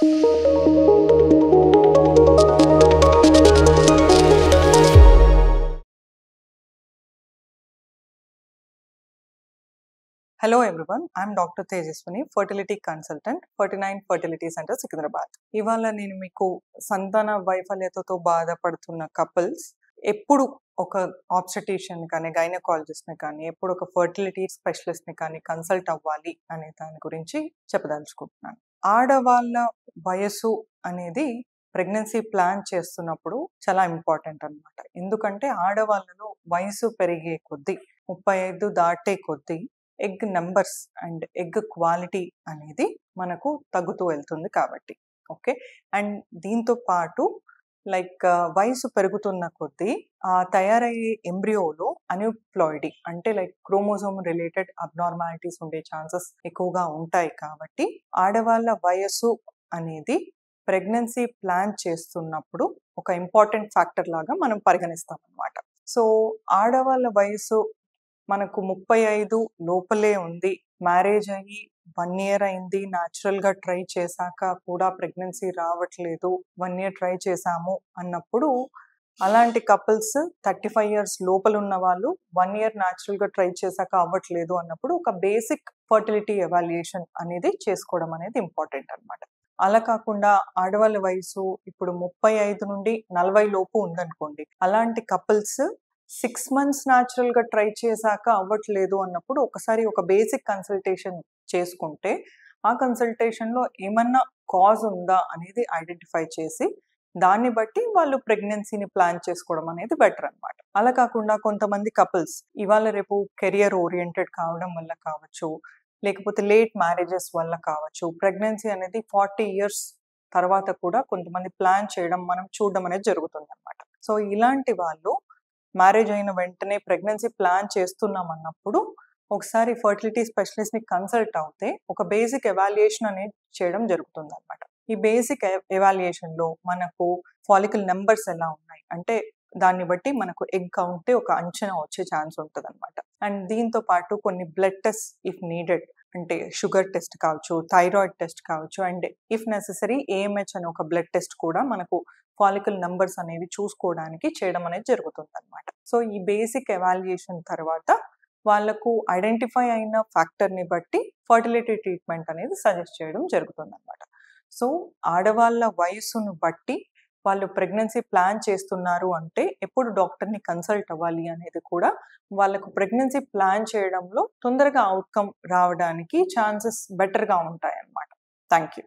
Hello everyone, I am Dr. Tejaswini, fertility consultant, 49 Fertility Center, Secunderabad. ఇవాళ నేను మీకు సంతాన వైఫల్యతతో బాధపడుతున్న కపుల్స్ ఎప్పుడు ఒక ఆబ్స్టెటిషియన్ కానీ గైనకాలజిస్ట్ని కానీ ఎప్పుడు ఒక ఫర్టిలిటీ స్పెషలిస్ట్ని కానీ కన్సల్ట్ అవ్వాలి అనే దాని గురించి చెప్పదలుచుకుంటున్నాను. ఆడవాళ్ళ వయసు అనేది ప్రెగ్నెన్సీ ప్లాన్ చేస్తున్నప్పుడు చాలా ఇంపార్టెంట్ అన్నమాట. ఎందుకంటే ఆడవాళ్ళలో వయసు పెరిగే కొద్దీ 35 దాటే కొద్దీ egg numbers and egg quality అనేది మనకు తగ్గుతూ వెళ్తుంది కాబట్టి. ఓకే, అండ్ దీంతో పాటు వయసు పెరుగుతున్న కొద్దీ తయారయ్యే ఎంబ్రియోలో అన్యూప్లాయిడీ అంటే క్రోమోజోమ్ రిలేటెడ్ అబ్నార్మాలిటీస్ ఉండే ఛాన్సెస్ ఎక్కువగా ఉంటాయి కాబట్టి ఆడవాళ్ళ వయసు అనేది ప్రెగ్నెన్సీ ప్లాన్ చేస్తున్నప్పుడు ఒక ఇంపార్టెంట్ ఫ్యాక్టర్ లాగా మనం పరిగణిస్తాం అన్నమాట. సో ఆడవాళ్ళ వయసు మనకు 35 లోపలే ఉంది, మ్యారేజ్ అయ్యి 1 year అయింది, న్యాచురల్గా ట్రై చేశాక కూడా ప్రెగ్నెన్సీ రావట్లేదు, 1 year ట్రై చేశాము అన్నప్పుడు అలాంటి కపుల్స్ 35 years లోపల ఉన్న వాళ్ళు 1 year న్యాచురల్గా ట్రై చేశాక అవ్వట్లేదు అన్నప్పుడు ఒక బేసిక్ ఫర్టిలిటీ ఎవాల్యుయేషన్ అనేది చేసుకోవడం అనేది ఇంపార్టెంట్ అన్నమాట. అలా కాకుండా ఆడవాళ్ళ వయసు ఇప్పుడు 35 నుండి 40 లోపు ఉందనుకోండి, అలాంటి కపుల్స్ 6 months న్యాచురల్గా ట్రై చేశాక అవ్వట్లేదు అన్నప్పుడు ఒకసారి ఒక బేసిక్ కన్సల్టేషన్ చేసుకుంటే ఆ కన్సల్టేషన్లో ఏమన్నా కాజ్ ఉందా అనేది ఐడెంటిఫై చేసి దాన్ని బట్టి వాళ్ళు ప్రెగ్నెన్సీని ప్లాన్ చేసుకోవడం అనేది బెటర్ అన్నమాట. అలా కాకుండా కొంతమంది కపుల్స్ ఇవాళ రేపు కెరియర్ ఓరియంటెడ్ కావడం వల్ల కావచ్చు, లేకపోతే లేట్ మ్యారేజెస్ వల్ల కావచ్చు, ప్రెగ్నెన్సీ అనేది 40 years తర్వాత కూడా కొంతమంది ప్లాన్ చేయడం మనం చూడడం అనేది జరుగుతుంది అన్నమాట. సో ఇలాంటి వాళ్ళు మ్యారేజ్ అయిన వెంటనే ప్రెగ్నెన్సీ ప్లాన్ చేస్తున్నాం అన్నప్పుడు ఒకసారి ఫర్టిలిటీ స్పెషలిస్ట్ని కన్సల్ట్ అవుతే ఒక బేసిక్ ఎవాల్యుయేషన్ అనేది చేయడం జరుగుతుంది అన్నమాట. ఈ బేసిక్ ఎవాల్యుయేషన్లో మనకు ఫాలికల్ నెంబర్స్ ఎలా ఉన్నాయి అంటే దాన్ని బట్టి మనకు ఎగ్ కౌంటే ఒక అంచనా వచ్చే ఛాన్స్ ఉంటుంది అనమాట. అండ్ దీంతో పాటు కొన్ని బ్లడ్ టెస్ట్ ఇఫ్ నీడెడ్ అంటే షుగర్ టెస్ట్ కావచ్చు, థైరాయిడ్ టెస్ట్ కావచ్చు, అండ్ ఇఫ్ నెసెసరీ ఏఎంహెచ్ అనే ఒక బ్లడ్ టెస్ట్ కూడా మనకు ఫాలికల్ నెంబర్స్ అనేవి చూసుకోవడానికి చేయడం అనేది జరుగుతుంది అనమాట. సో ఈ బేసిక్ ఎవాల్యుయేషన్ తర్వాత వాళ్ళకు ఐడెంటిఫై అయిన ఫ్యాక్టర్ని బట్టి ఫర్టిలిటీ ట్రీట్మెంట్ అనేది సజెస్ట్ చేయడం జరుగుతుంది అనమాట. సో ఆడవాళ్ళ వయసును బట్టి వాళ్ళు ప్రెగ్నెన్సీ ప్లాన్ చేస్తున్నారు అంటే ఎప్పుడు డాక్టర్ని కన్సల్ట్ అవ్వాలి అనేది కూడా వాళ్ళకు ప్రెగ్నెన్సీ ప్లాన్ చేయడంలో తొందరగా అవుట్కమ్ రావడానికి ఛాన్సెస్ బెటర్గా ఉంటాయి అన్నమాట. Thank you.